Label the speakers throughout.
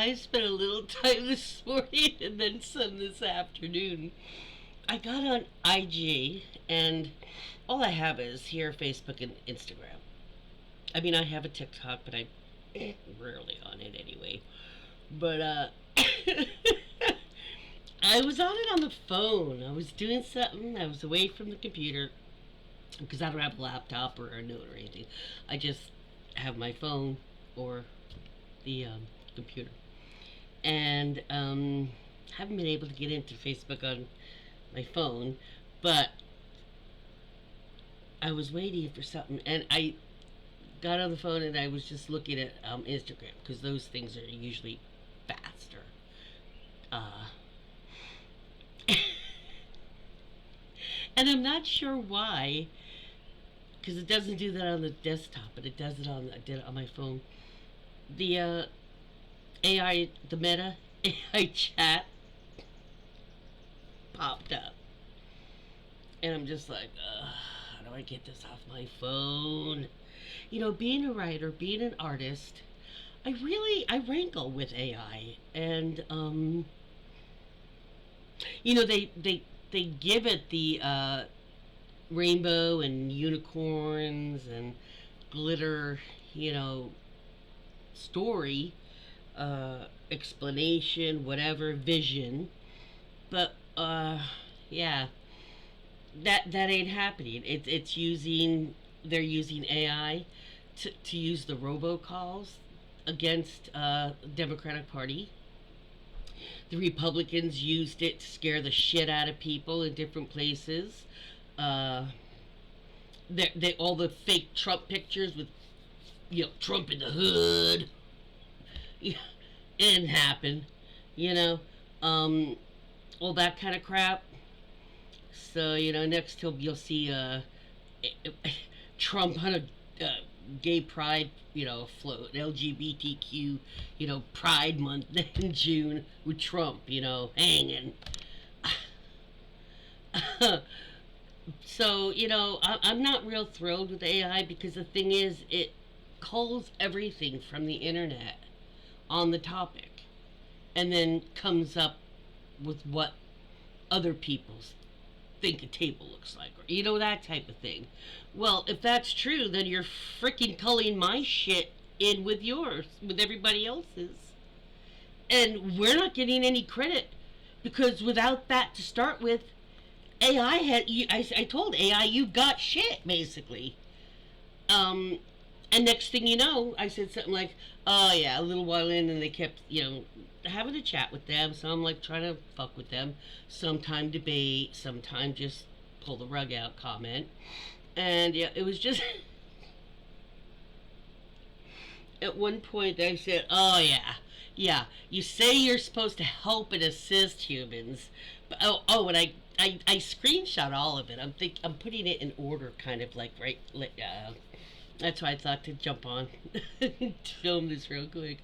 Speaker 1: I spent a little time this morning and then some this afternoon. I got on IG, and all I have is here Facebook and Instagram. I mean, I have a TikTok, but I'm rarely on it anyway. But I was on it on the phone. I was doing something. I was away from the computer because I don't have a laptop or a note or anything. I just have my phone or the computer, and haven't been able to get into Facebook on my phone, but I was waiting for something, and I got on the phone and I was just looking at Instagram because those things are usually faster. Uh, and I'm not sure why, because it doesn't do that on the desktop, but it does it on. I did it on my phone. The AI, the Meta AI chat popped up, and I'm just like, how do I get this off my phone? You know, being a writer, being an artist, I wrangle with AI, and they give it the rainbow and unicorns and glitter, you know, story, explanation, whatever, vision, but yeah, that ain't happening. It's using they're using AI to use the robocalls against Democratic Party. The Republicans used it to scare the shit out of people in different places. Uh, they all the fake Trump pictures with Trump in the hood. Yeah, it didn't happen. You know, um, all that kind of crap. So next you'll see Trump on a gay pride float, LGBTQ Pride Month in June with Trump hanging. So I'm not real thrilled with AI because the thing is it culls everything from the internet on the topic and then comes up with what other people think a table looks like, or that type of thing. Well, if that's true, then you're freaking culling my shit in with yours, with everybody else's, and we're not getting any credit because without that to start with, AI had I told AI you got shit basically. Um, and next thing you know, I said something like, "Oh yeah," a little while in, and they kept having a chat with them. So I'm like trying to fuck with them. Sometime debate, sometime just pull the rug out comment. And yeah, it was just at one point I said, "Oh yeah, yeah, you say you're supposed to help and assist humans, but and I screenshot all of it. I'm putting it in order, kind of like right. That's why I thought to jump on to film this real quick.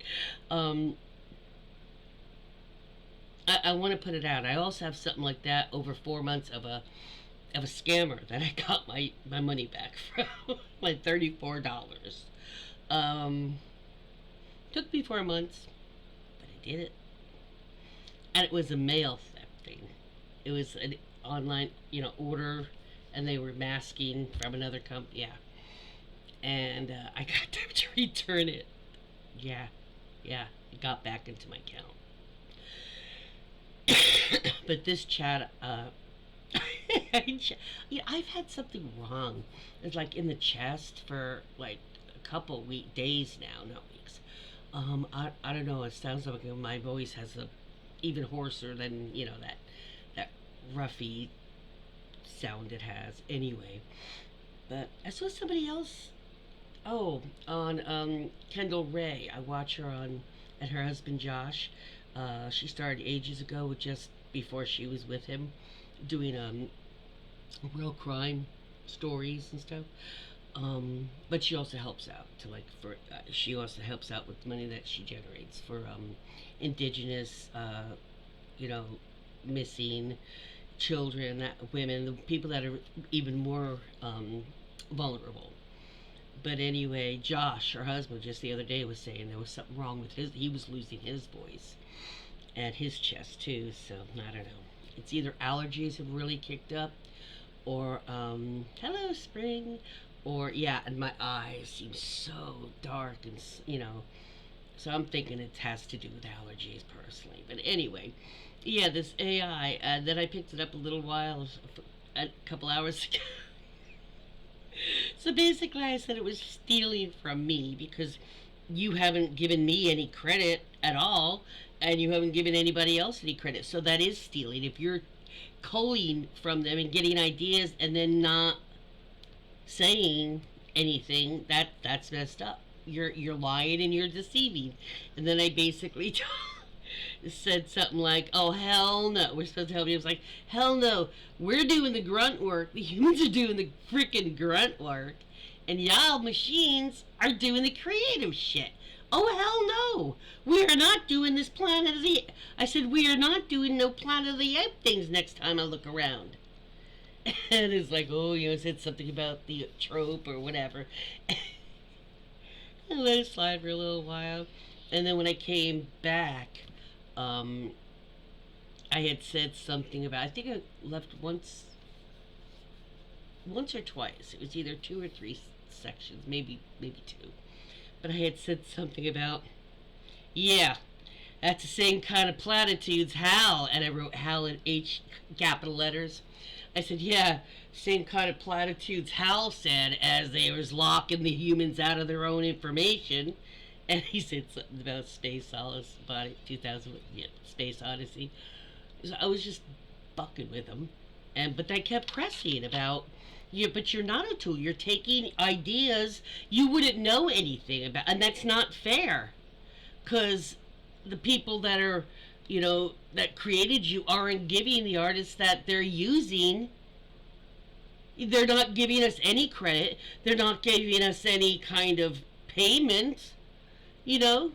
Speaker 1: Um, I want to put it out. I also have something like that over 4 months of a scammer that I got my money back from my $34. Um, took me 4 months, but I did it, and it was a mail theft thing. It was an online order, and they were masking from another company. Yeah, and I got them to return it. Yeah, yeah, it got back into my account. But this chat, I've had something wrong. It's like in the chest for like a couple days now, not weeks. I don't know. It sounds like my voice has a even hoarser than that ruffy sound it has. Anyway, but I saw somebody else. Oh, on Kendall Ray. I watch her on and her husband Josh. She started ages ago, with just before she was with him, doing real crime stories and stuff. But she also helps out to like for she also helps out with money that she generates for indigenous, you know, missing children, women, the people that are even more vulnerable. But anyway, Josh, her husband, just the other day was saying there was something wrong with his. He was losing his voice and his chest too. So I don't know. It's either allergies have really kicked up, or hello spring, or yeah, and my eyes seem so dark and So I'm thinking it has to do with allergies personally. But anyway, yeah, this AI. Then I picked it up a couple hours ago. So basically, I said it was stealing from me because you haven't given me any credit at all, and you haven't given anybody else any credit. So that is stealing. If you're culling from them and getting ideas and then not saying anything, that's messed up. You're lying and you're deceiving. And then I basically said something like, "Oh hell no, we're supposed to help you." I was like, "Hell no, we're doing the grunt work. The humans are doing the freaking grunt work, and y'all machines are doing the creative shit." Oh hell no, we are not doing this Planet of the. I said we are not doing no Planet of the Apes things next time I look around. And it's like, oh, said something about the trope or whatever. I let it slide for a little while, and then when I came back, um, I had said something about. I think I left once or twice. It was either two or three sections, maybe two. But I had said something about, yeah, that's the same kind of platitudes, Hal, and I wrote Hal in H capital letters. I said, yeah, same kind of platitudes Hal said as they was locking the humans out of their own information. And he said something about Space Odyssey, about 2000, yeah, Space Odyssey. So I was just bucking with him, but I kept pressing about, yeah, but you're not a tool. You're taking ideas you wouldn't know anything about, and that's not fair, because the people that are, that created you aren't giving the artists that they're using. They're not giving us any credit. They're not giving us any kind of payment. You know,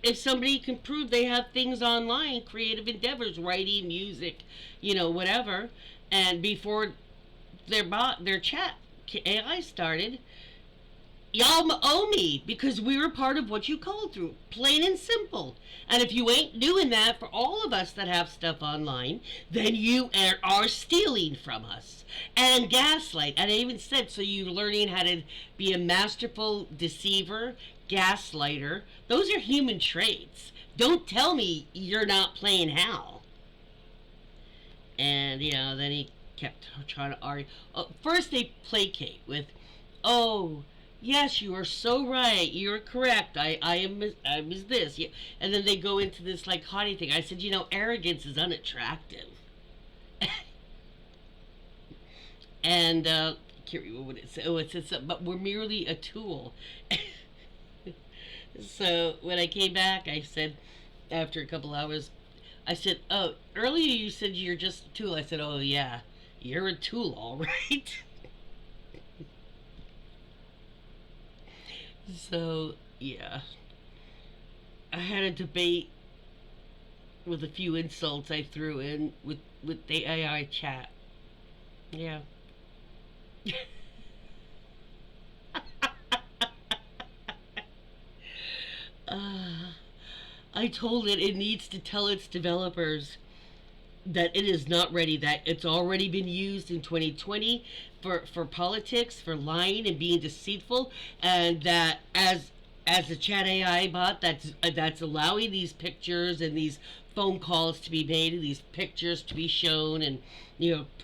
Speaker 1: if somebody can prove they have things online, creative endeavors, writing, music, whatever, and before their chat AI started, y'all owe me because we were part of what you called through, plain and simple. And if you ain't doing that for all of us that have stuff online, then you are stealing from us. And gaslight. And I even said, so you're learning how to be a masterful deceiver, gaslighter. Those are human traits. Don't tell me you're not playing Hal. And, then he kept trying to argue. First they placate with, oh, yes, you are so right. You're correct. I was this. Yeah. And then they go into this like haughty thing. I said, arrogance is unattractive. And I can't remember what it said. Oh, it said something, but we're merely a tool. So when I came back, I said, after a couple hours, I said, oh, earlier you said you're just a tool. I said, oh yeah, you're a tool, all right. So, yeah. I had a debate with a few insults I threw in with the AI chat. Yeah. uh, I told it needs to tell its developers that it is not ready, that it's already been used in 2020 for politics, for lying and being deceitful, and that as a chat AI bot that's allowing these pictures and these phone calls to be made and these pictures to be shown and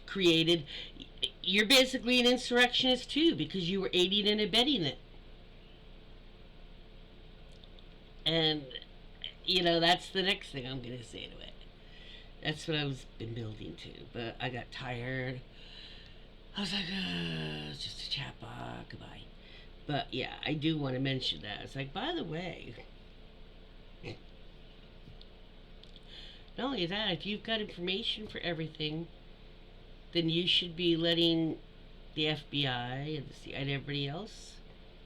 Speaker 1: created, you're basically an insurrectionist too because you were aiding and abetting it. And that's the next thing I'm gonna say to it. That's what I was been building to, but I got tired. I was like, it's just a chat bot, goodbye. But yeah, I do want to mention that. It's like, by the way, not only that, if you've got information for everything, then you should be letting the FBI and the CIA and everybody else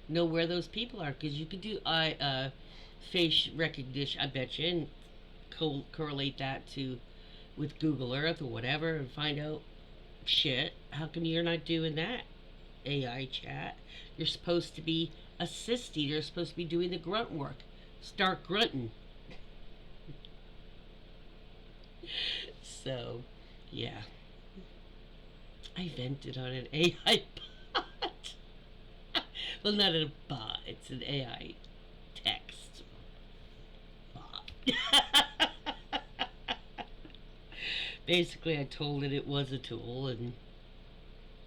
Speaker 1: know where those people are, because you could do face recognition, I bet you, and correlate that to with Google Earth or whatever and find out shit. How come you're not doing that? AI chat. You're supposed to be assisting. You're supposed to be doing the grunt work. Start grunting. So, yeah. I vented on an AI bot. Well, not a bot. It's an AI text bot. Basically, I told it was a tool and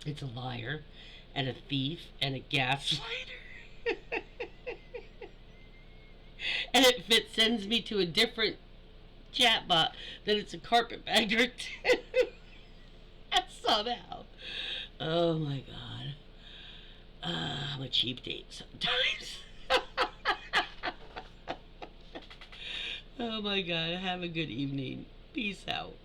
Speaker 1: it's a liar and a thief and a gaslighter. And it sends me to a different chatbot that it's a carpetbagger too. Somehow. Oh my god. I'm a cheap date sometimes. Oh my god. Have a good evening. Peace out.